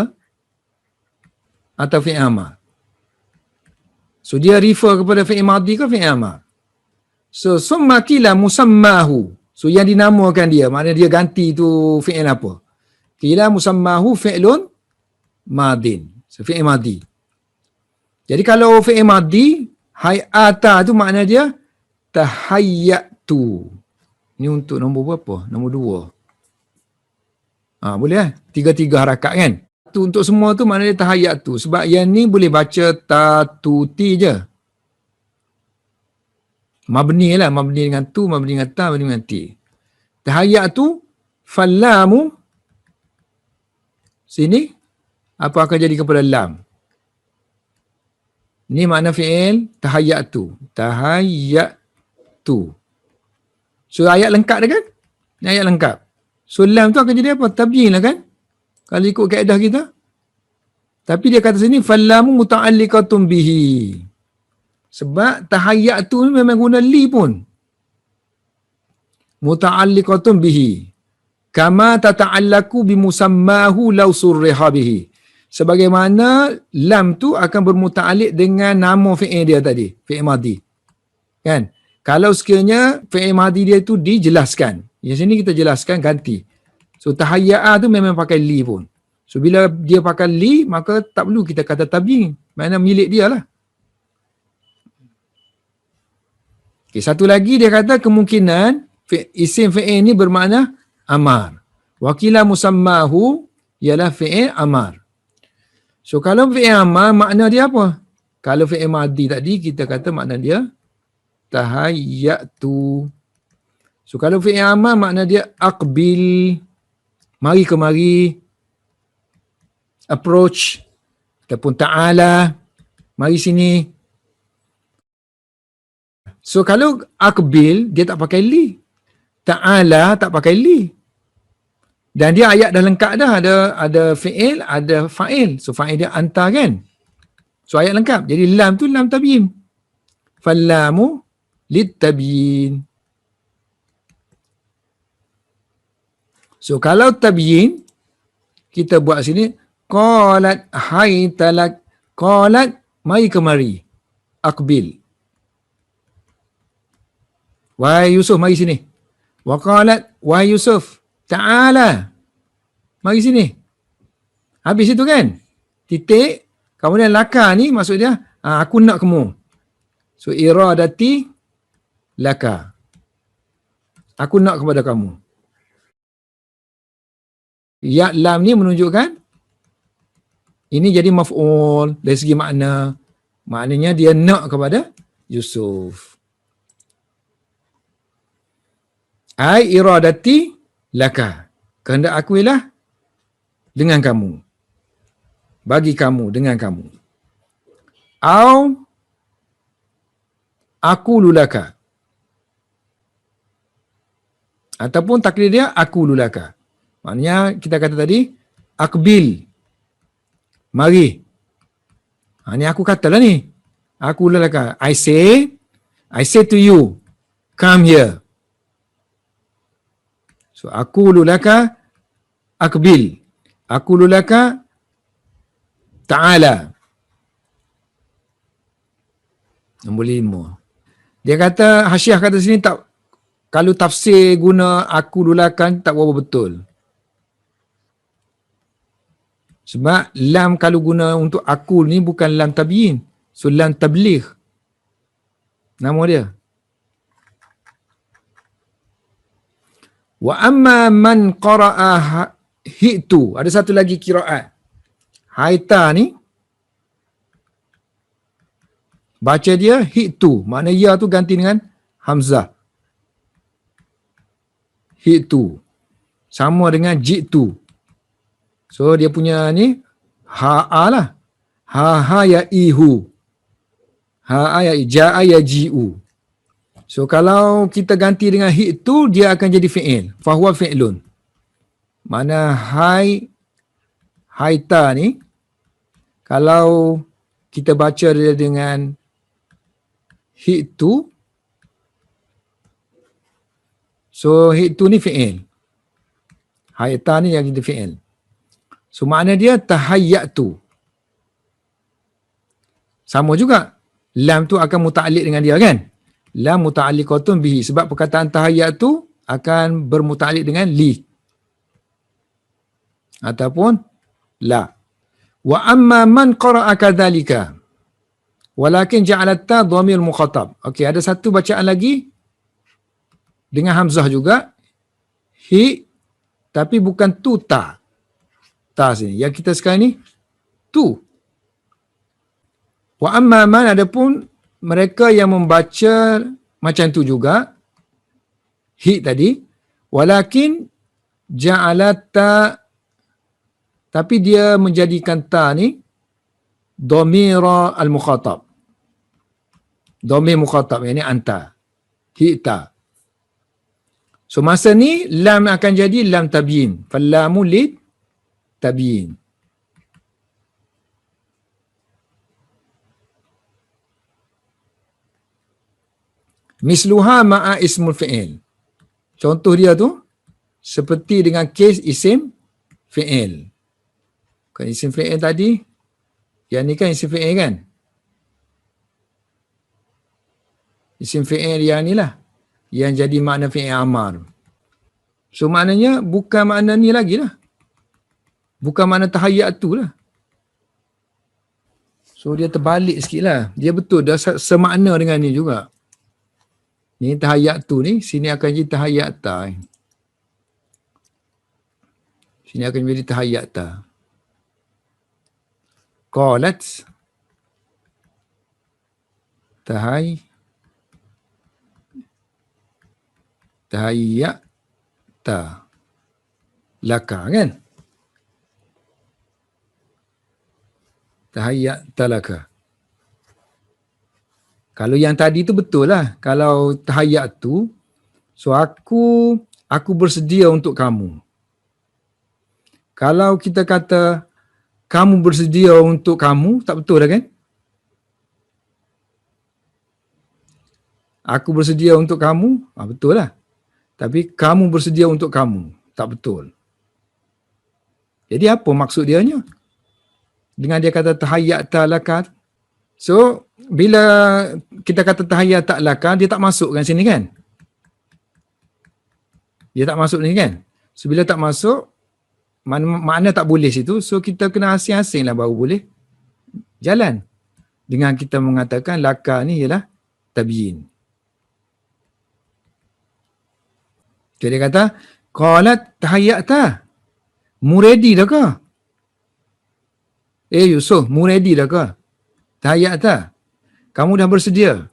Atau fi'il amar? So dia refer kepada fi'il madi ke fi'il amar? So summa kila musammahu. So yang dinamakan dia, maknanya dia ganti tu fi'il apa? Kila musammahu fi'lun madin. So fi'il madi. Jadi kalau fi'il madi, hayata tu makna dia tahayyatu. Ini untuk nombor berapa? Nombor 2. Boleh lah. 3 harakat kan? Tu untuk semua tu makna dia tahayyatu. Sebab yang ni boleh baca tatuti je. Mabni lah. Mabni dengan tu, mabni dengan ta, mabni dengan ti. Tahayyatu, fallamu. Sini, apa akan jadi kepada lam? Ini makna fi'il tahayyatu. Tahayyatu. So ayat lengkap dah kan? Ini ayat lengkap. So lam tu akan jadi apa? Tabyin lah kan? Kalau ikut kaedah kita. Tapi dia kata sini fallamu muta'alliqatun bihi. Sebab tahayyatu ni memang guna li pun. Muta'alliqatun bihi. Kama tata'allaku bimusammahu law surriha bihi. Sebagaimana lam tu akan bermuta'alliq dengan nama fi'il dia tadi. Fi'il madi. Kan? Kalau sekiranya fi'il madi dia tu dijelaskan. Yang sini kita jelaskan ganti. So tahayya'a tu memang pakai li pun. So bila dia pakai li, maka tak perlu kita kata tabyin. Mana milik dia lah. Okay, satu lagi dia kata kemungkinan isim fi'il ni bermakna amar. Wakila musammahu ialah fi'il amar. So kalau fi'il amar makna dia apa? Kalau fi'il madi tadi kita kata makna dia tahayyatu. So kalau fi'il amar makna dia aqbil, mari kemari, approach, ataupun ta'ala, mari sini. So kalau aqbil dia tak pakai li. Ta'ala tak pakai li. Dan dia ayat dah lengkap dah, ada fi'il, ada fa'il. So fa'il dia anta kan. So ayat lengkap. Jadi lam tu lam tabyin. Fallamu litabyin. So kalau tabyin, kita buat sini, qalat haytalak, qalat mari kemari, aqbil. Wahai Yusuf, mari sini. Wa qalat, wahai Yusuf, ta'ala, mari sini. Habis itu kan? Titik. Kemudian laka ni maksud dia, aku nak kamu. So iradati laka. Aku nak kepada kamu. Ya lam ni menunjukkan ini jadi maf'ul dari segi makna. Maknanya dia nak kepada Yusuf. Ai iradati laka. Kehendak aku ialah dengan kamu. Bagi kamu, dengan kamu. Au aku lulaka. Ataupun takdir dia aku lulaka. Maknanya kita kata tadi, akbil. Mari. Ni aku katalah ni. Aku lulaka. I say to you, come here. So aku lulaka, akbil. Aku lulaka, ta'ala. Nombor 5. Dia kata, Hasyiah kata sini tak, kalau tafsir guna aku lulakan tak berapa betul. Sebab lam kalau guna untuk aku ni bukan lam tabyin. So lam tabligh. Nama dia. Wa amma man qara'a hi'tu. Ada satu lagi kiraat. Haita ni baca dia hi'tu. Makna ya tu ganti dengan hamzah. Hi'tu. Sama dengan ji'tu. So dia punya ni ha'a lah. Ha ya ihu. Ha ya ja'a ya ji'u. So kalau kita ganti dengan hi'tu, dia akan jadi fi'il. Fahuwa fi'lun. Mana haita ni, kalau kita baca dia dengan hi'tu, so hi'tu ni fi'il. Haita ni yang jadi fi'il. So makna dia tahayyatu. Sama juga. Lam tu akan muta'alliq dengan dia kan? Lam muta'alliqatun bihi. Sebab perkataan tahayyatu akan bermuta'alliq dengan li. Ataupun la. Wa amma man qara'a kadzalika. Walakin ja'alat ta dhamir mukhatab. Okey, ada satu bacaan lagi dengan hamzah juga. Hi, tapi bukan tu ta. Ta sini. Yang kita sekarang ni tu. Wa amma man, adapun mereka yang membaca macam tu juga, hi tadi, walakin ja'alat ta, tapi dia menjadikan ta ni dhamira al-mukhatab. Dhamir mukhatab, yang ni anta. Hi ta. So masa ni lam akan jadi lam tabyin. Fallamu lid tabyin. Misluha ma'a ismul fi'il. Contoh dia tu seperti dengan kes isim fi'il. Kan isim fi'il tadi, yang ni kan isim fi'il kan? Isim fi'il yang ni lah, yang jadi makna fi'il amar. So maknanya bukan makna ni lagi lah. Bukan makna tahayyatu lah. So dia terbalik sikit lah. Dia betul dah semakna dengan ni juga. Ni tahayyatu ni, sini akan jadi tahayyata. Sini akan jadi tahayyata. Qalat tahayyata laka kan? Tahayyata laka. Kalau yang tadi tu betul lah. Kalau tahayyatu, so aku bersedia untuk kamu. Kalau kita kata kamu bersedia untuk kamu, tak betul dah kan? Aku bersedia untuk kamu, betul lah. Tapi kamu bersedia untuk kamu, tak betul. Jadi apa maksud dianya? Dengan dia kata tahayyata laka. So, bila kita kata tahayyata laka, dia tak masuk kan sini kan? Dia tak masuk ni kan? So, bila tak masuk, makna tak boleh situ. So, kita kena asing-asing lah baru boleh jalan. Dengan kita mengatakan laka ni ialah tabyin. Jadi dia kata, qalat tahayyata. Mu ready dah ke? Yusuf, mu ready dah ke? Tahayyata. Kamu dah bersedia.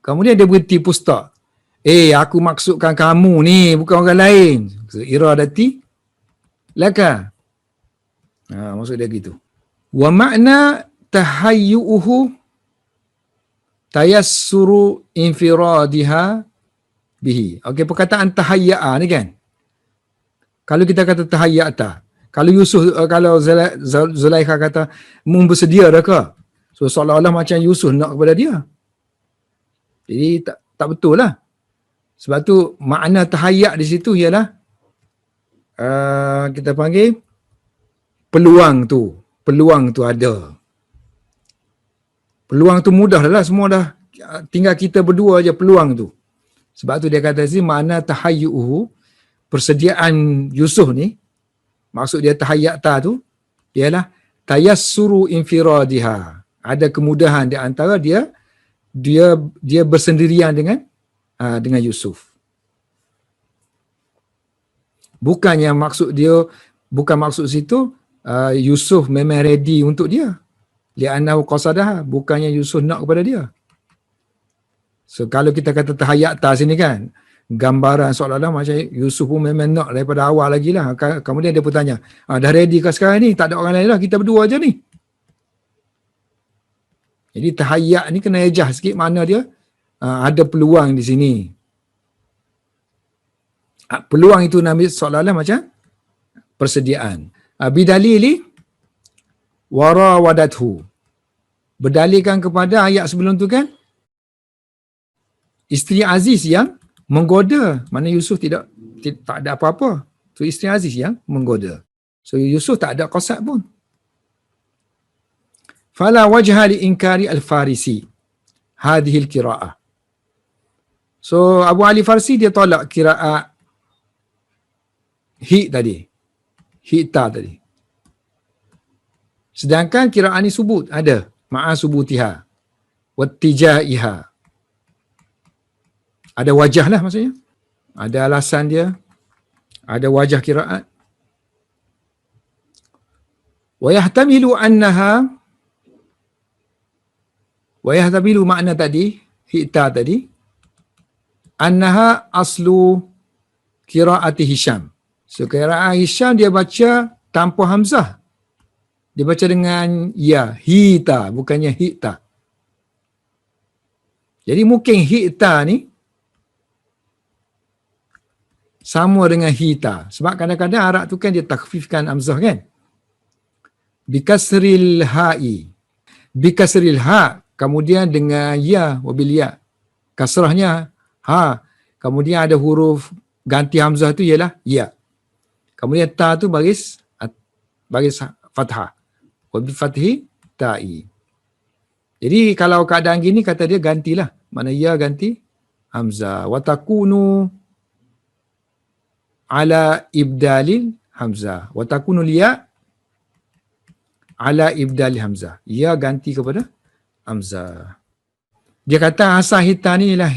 Kemudian dia berhenti pustak. Aku maksudkan kamu ni, bukan orang lain. So, iradati laka. Maksud dia gitu. Wa makna tahayyu'uhu tayassuru infiradiha bihi. Okey, perkataan tahayya'a ni kan. Kalau kita kata tahayyata, kalau Yusuf, kalau Zulaikha kata, mu bersedia dah ke? So seolah-olah macam Yusuf nak kepada dia. Jadi tak betul lah. Sebab tu makna tahayyak di situ ialah kita panggil peluang tu ada. Peluang tu mudah dah lah, semua dah tinggal kita berdua aja peluang tu. Sebab tu dia kata sini makna tahayyu'uhu, persediaan Yusuf ni, maksud dia tahayyata tu ialah tayassuru infiradiha. Ada kemudahan di antara dia bersendirian dengan Yusuf. Bukannya maksud dia, bukan maksud situ Yusuf memang ready untuk dia. Li'annahu qasadaha, bukannya Yusuf nak kepada dia. So kalau kita kata tahayyata sini kan, gambaran seolah-olah macam Yusuf pun memang nak daripada awal lagi lah. Kemudian dia pun tanya, dah ready ke sekarang ni? Tak ada orang lain lah, kita berdua aja ni. Jadi tahayyak ni kena ejah sikit makna dia. Ada peluang di sini. Peluang itu Nabi seolah-olah macam persediaan. Bidalili warawadathu. Berdalilkan kepada ayat sebelum tu kan, isteri Aziz yang menggoda. Mana Yusuf tak ada apa-apa. So isteri Aziz yang menggoda. So Yusuf tak ada qasad pun. Fala wajha li inkari al-Farisi hadhihi al-qira'ah. So Abu Ali Farsi dia tolak qira'ah hi'ta tadi. Sedangkan qira'ah ni subut ada, ma'a subutiha wattijaiha. Ada wajah lah maksudnya. Ada alasan dia. Ada wajah qira'at. Wa yahtamilu annaha, wa yahtamilu makna tadi, hi'ta tadi, annaha aslu qira'ati Hisham. So qira'ah Hisham dia baca tanpa hamzah. Dia baca dengan ya, hita, bukannya hi'ta. Jadi mungkin hi'ta ni sama dengan hita. Sebab kadang-kadang Arab tu kan dia takhfifkan hamzah kan. Bikasril ha'i. Bikasril ha'. Kemudian dengan ya wabil ya. Kasrahnya ha. Kemudian ada huruf ganti hamzah tu ialah ya. Kemudian ta tu baris fathah. Wabil fathi ta'i. Jadi kalau keadaan gini kata dia gantilah. Mana ya ganti hamzah. Watakunu ala ibdalil hamzah. Wa takunu liya ala ibdalil hamzah. Ya ganti kepada hamzah. Dia kata asal hita ni ialah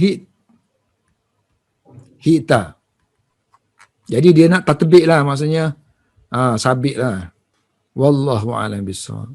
hita. Jadi dia nak tatbik lah maksudnya. Sabit lah. Wallahu a'lam bissawab.